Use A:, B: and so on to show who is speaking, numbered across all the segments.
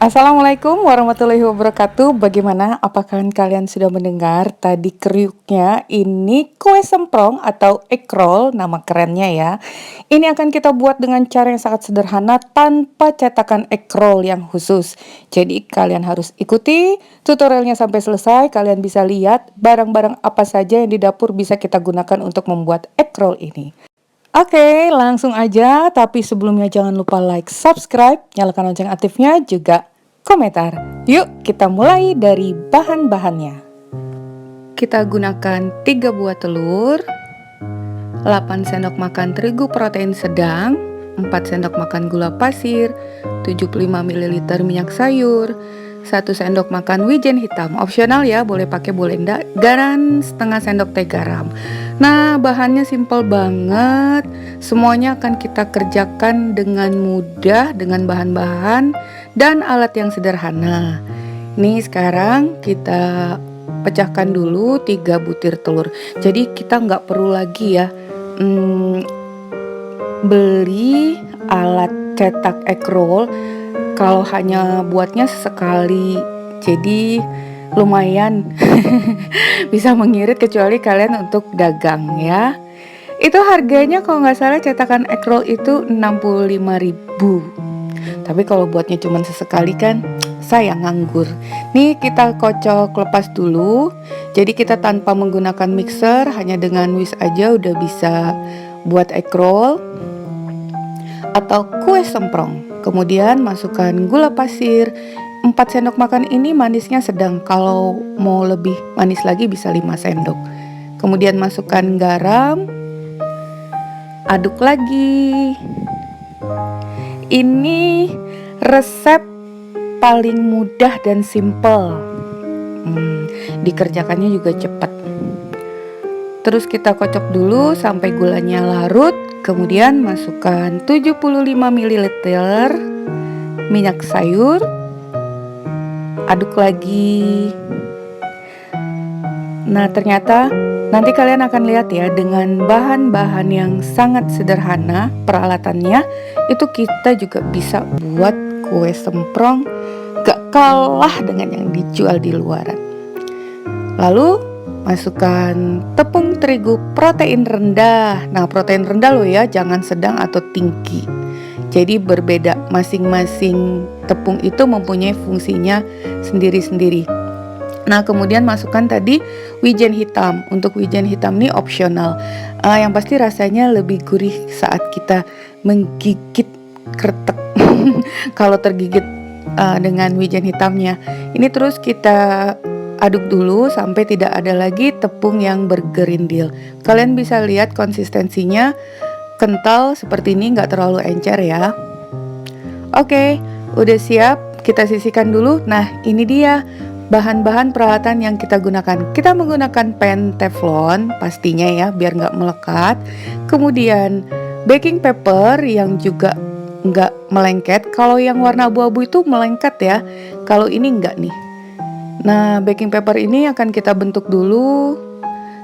A: Assalamualaikum warahmatullahi wabarakatuh. Bagaimana? Apakah kalian sudah mendengar tadi kriuknya? Ini kue semprong atau egg roll, nama kerennya ya. Ini akan kita buat dengan cara yang sangat sederhana tanpa cetakan egg roll yang khusus. Jadi kalian harus ikuti tutorialnya sampai selesai. Kalian bisa lihat barang-barang apa saja yang di dapur bisa kita gunakan untuk membuat egg roll ini. Oke, langsung aja. Tapi sebelumnya jangan lupa like, subscribe, nyalakan lonceng aktifnya, juga komentar. Yuk kita mulai dari bahan-bahannya. Kita gunakan 3 buah telur, 8 sendok makan terigu protein sedang, 4 sendok makan gula pasir, 75 ml minyak sayur, 1 sendok makan wijen hitam, opsional ya, boleh pakai boleh enggak, dan setengah sendok teh garam. Nah, bahannya simple banget, semuanya akan kita kerjakan dengan mudah dengan bahan-bahan dan alat yang sederhana. Nih sekarang kita pecahkan dulu 3 butir telur. Jadi kita nggak perlu lagi ya beli alat cetak egg roll. Kalau hanya buatnya sesekali, jadi lumayan bisa mengirit kecuali kalian untuk dagang ya. Itu harganya kalau nggak salah cetakan egg roll itu 65.000. Tapi kalau buatnya cuma sesekali kan sayang nganggur. Nih kita kocok lepas dulu. Jadi kita tanpa menggunakan mixer, hanya dengan whisk aja udah bisa buat egg roll atau kue semprong. Kemudian masukkan gula pasir 4 sendok makan, ini manisnya sedang. Kalau mau lebih manis lagi bisa 5 sendok. Kemudian masukkan garam, aduk lagi. Ini resep paling mudah dan simple. Dikerjakannya juga cepat. Terus kita kocok dulu sampai gulanya larut. Kemudian masukkan 75 ml minyak sayur. Aduk lagi. Nah, ternyata nanti kalian akan lihat ya, dengan bahan-bahan yang sangat sederhana peralatannya, itu kita juga bisa buat kue semprong gak kalah dengan yang dijual di luaran. Lalu masukkan tepung terigu protein rendah. Nah, protein rendah loh ya, jangan sedang atau tinggi. Jadi berbeda, masing-masing tepung itu mempunyai fungsinya sendiri-sendiri. Nah, kemudian masukkan tadi wijen hitam. Untuk wijen hitam ini opsional. Yang pasti rasanya lebih gurih saat kita menggigit kretek. Kalau tergigit dengan wijen hitamnya. Ini terus kita aduk dulu sampai tidak ada lagi tepung yang bergerindil. Kalian bisa lihat konsistensinya kental seperti ini, nggak terlalu encer ya. Oke, udah siap, kita sisihkan dulu. Nah, ini dia bahan-bahan peralatan yang kita gunakan. Kita menggunakan pen teflon pastinya ya, biar nggak melekat. Kemudian baking paper yang juga nggak melengket. Kalau yang warna abu-abu itu melengket ya, kalau ini nggak nih. Nah, baking paper ini akan kita bentuk dulu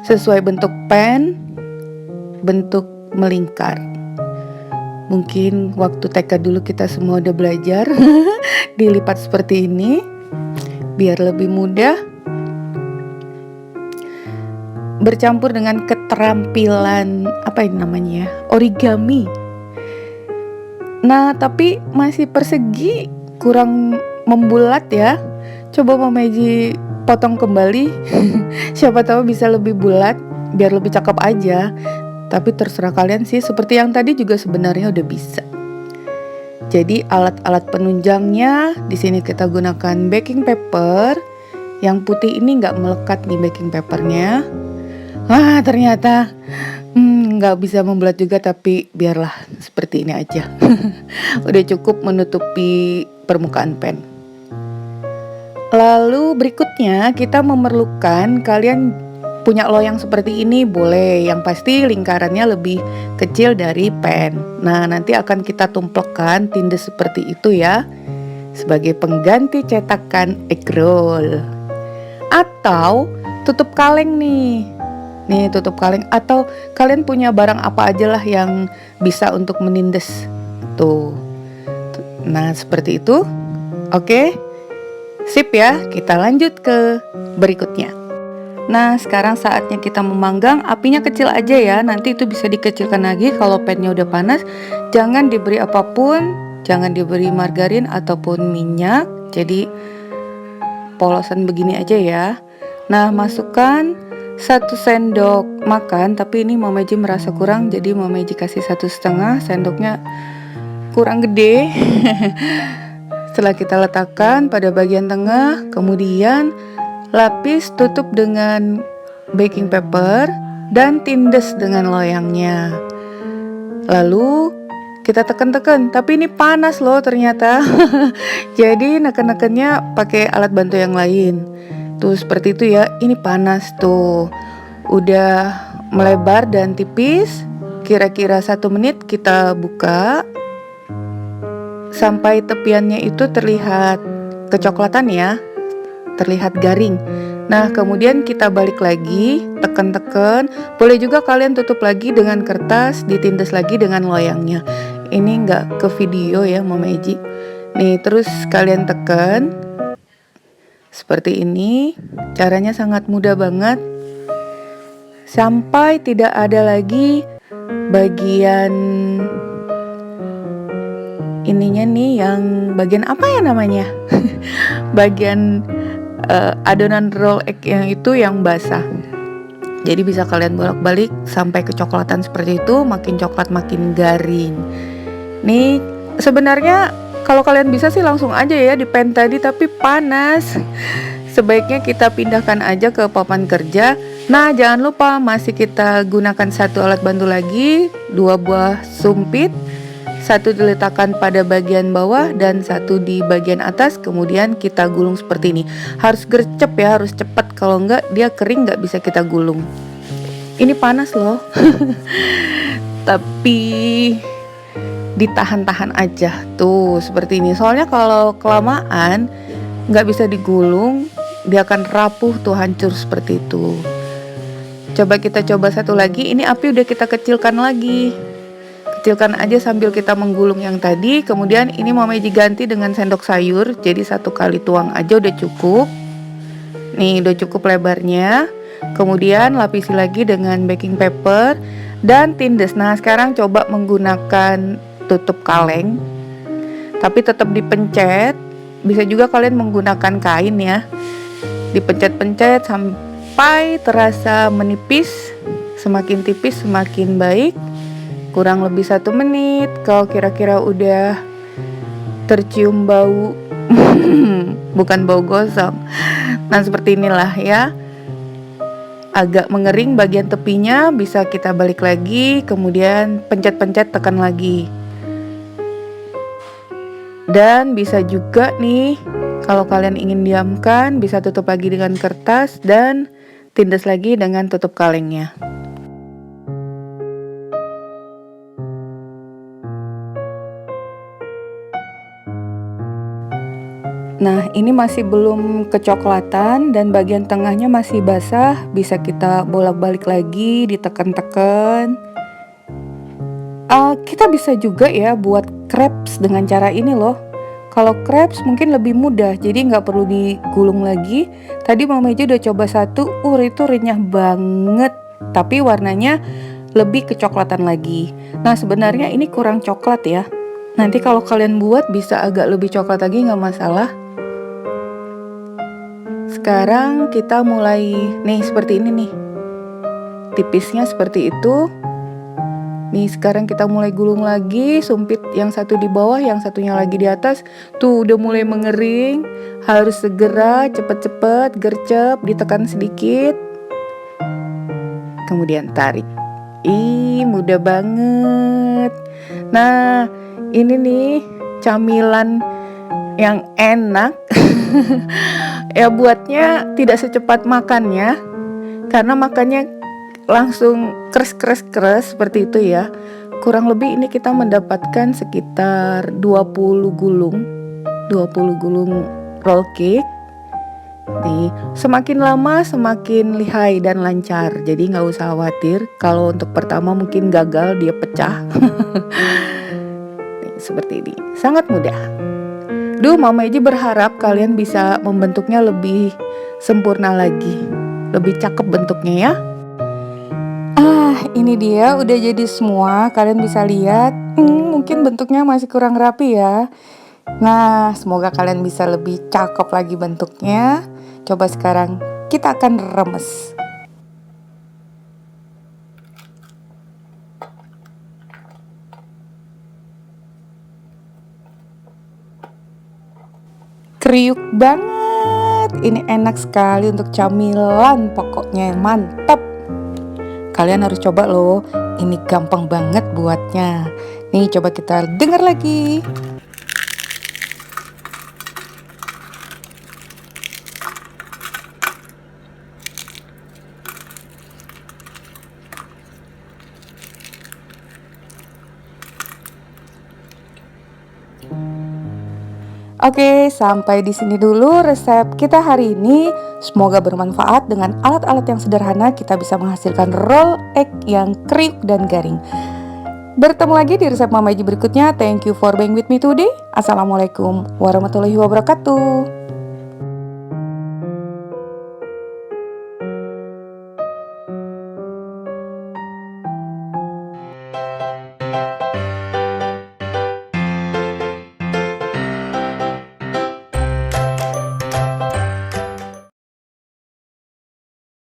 A: sesuai bentuk pen, bentuk melingkar. Mungkin waktu TK dulu kita semua udah belajar dilipat seperti ini biar lebih mudah. Bercampur dengan keterampilan apa ini namanya? Origami. Nah, tapi masih persegi, kurang membulat ya. Coba Mama Meji potong kembali. Siapa tahu bisa lebih bulat, biar lebih cakep aja. Tapi terserah kalian sih, seperti yang tadi juga sebenarnya udah bisa. Jadi alat-alat penunjangnya di sini kita gunakan baking paper. Yang putih ini nggak melekat nih baking papernya. Wah, ternyata nggak bisa membulat juga, tapi biarlah seperti ini aja. Udah cukup menutupi permukaan pen. Lalu berikutnya kita memerlukan, kalian punya loyang seperti ini boleh, yang pasti lingkarannya lebih kecil dari pen. Nah, nanti akan kita tumplekkan tindes seperti itu ya, sebagai pengganti cetakan egg roll. Atau tutup kaleng nih, tutup kaleng. Atau kalian punya barang apa aja lah yang bisa untuk menindes. Tuh. Nah, seperti itu. Oke, sip ya, kita lanjut ke berikutnya. Nah, sekarang saatnya kita memanggang, apinya kecil aja ya, nanti itu bisa dikecilkan lagi kalau pannya udah panas. Jangan diberi apapun, jangan diberi margarin ataupun minyak, jadi polosan begini aja ya. Nah, masukkan 1 sendok makan, tapi ini Mama Eji merasa kurang, jadi Mama Eji kasih 1,5, sendoknya kurang gede. Setelah kita letakkan pada bagian tengah, kemudian lapis tutup dengan baking paper dan tindes dengan loyangnya. Lalu kita tekan-tekan, tapi ini panas loh ternyata. Jadi neken-nekennya pakai alat bantu yang lain. Tuh seperti itu ya, ini panas tuh. Udah melebar dan tipis, kira-kira 1 menit kita buka. Sampai tepiannya itu terlihat kecoklatan ya, terlihat garing. Nah, kemudian kita balik lagi, tekan-tekan. Boleh juga kalian tutup lagi dengan kertas, ditindas lagi dengan loyangnya. Ini nggak ke video ya Mama Eji. Nih, terus kalian tekan seperti ini. Caranya sangat mudah banget. Sampai tidak ada lagi bagian ininya nih, yang bagian apa ya namanya? Bagian adonan roll egg yang itu yang basah. Jadi bisa kalian bolak-balik sampai kecoklatan seperti itu, makin coklat makin garing. Nih sebenarnya kalau kalian bisa sih langsung aja ya di pan tadi, tapi panas. Sebaiknya kita pindahkan aja ke papan kerja. Nah, jangan lupa masih kita gunakan 1 alat bantu lagi, 2 buah sumpit. 1 diletakkan pada bagian bawah dan 1 di bagian atas, kemudian kita gulung seperti ini. Harus gercep ya, harus cepat, kalau enggak dia kering nggak bisa kita gulung. Ini panas loh. Tapi ditahan-tahan aja tuh seperti ini. Soalnya kalau kelamaan nggak bisa digulung, dia akan rapuh tuh, hancur seperti itu. Coba kita coba 1 lagi. Ini api udah kita kecilkan lagi. Kecilkan aja sambil kita menggulung yang tadi. Kemudian ini Mama Eji ganti dengan sendok sayur. Jadi 1 kali tuang aja udah cukup. Nih udah cukup lebarnya. Kemudian lapisi lagi dengan baking paper dan tindes. Nah sekarang coba menggunakan tutup kaleng, tapi tetap dipencet. Bisa juga kalian menggunakan kain ya. Dipencet-pencet sampai terasa menipis. Semakin tipis semakin baik. Kurang lebih 1 menit. Kalau kira-kira udah tercium bau bukan bau gosong, nah seperti inilah ya, agak mengering bagian tepinya, bisa kita balik lagi, kemudian pencet-pencet, tekan lagi. Dan bisa juga nih, kalau kalian ingin diamkan, bisa tutup lagi dengan kertas dan tindas lagi dengan tutup kalengnya. Nah, ini masih belum kecoklatan dan bagian tengahnya masih basah. Bisa kita bolak-balik lagi, ditekan-tekan. Kita bisa juga ya buat crepes dengan cara ini loh. Kalau crepes mungkin lebih mudah, jadi nggak perlu digulung lagi. Tadi Mama Eji udah coba 1, itu renyah banget. Tapi warnanya lebih kecoklatan lagi. Nah, sebenarnya ini kurang coklat ya. Nanti kalau kalian buat bisa agak lebih coklat lagi, nggak masalah. Sekarang kita mulai nih seperti ini nih, tipisnya seperti itu. Nih sekarang kita mulai gulung lagi, sumpit yang 1 di bawah, yang satunya lagi di atas. Tuh udah mulai mengering, harus segera cepet-cepet gercep, ditekan sedikit, kemudian tarik. Mudah banget. Nah ini nih camilan yang enak. Ya buatnya tidak secepat makannya, karena makannya langsung kres seperti itu ya. Kurang lebih ini kita mendapatkan sekitar 20 gulung roll cake. Nih, semakin lama semakin lihai dan lancar. Jadi nggak usah khawatir kalau untuk pertama mungkin gagal, dia pecah. Nih, seperti ini, sangat mudah. Duh, Mama Eji berharap kalian bisa membentuknya lebih sempurna lagi, lebih cakep bentuknya ya. Ini dia udah jadi semua. Kalian bisa lihat, mungkin bentuknya masih kurang rapi ya. Nah, semoga kalian bisa lebih cakep lagi bentuknya. Coba sekarang kita akan remes. Kriuk banget. Ini enak sekali untuk camilan, pokoknya mantap. Kalian harus coba loh. Ini gampang banget buatnya. Nih, coba kita dengar lagi. Oke, sampai di sini dulu resep kita hari ini. Semoga bermanfaat. Dengan alat-alat yang sederhana kita bisa menghasilkan roll egg yang kriuk dan garing. Bertemu lagi di resep Mama Eji berikutnya. Thank you for being with me today. Assalamualaikum warahmatullahi wabarakatuh.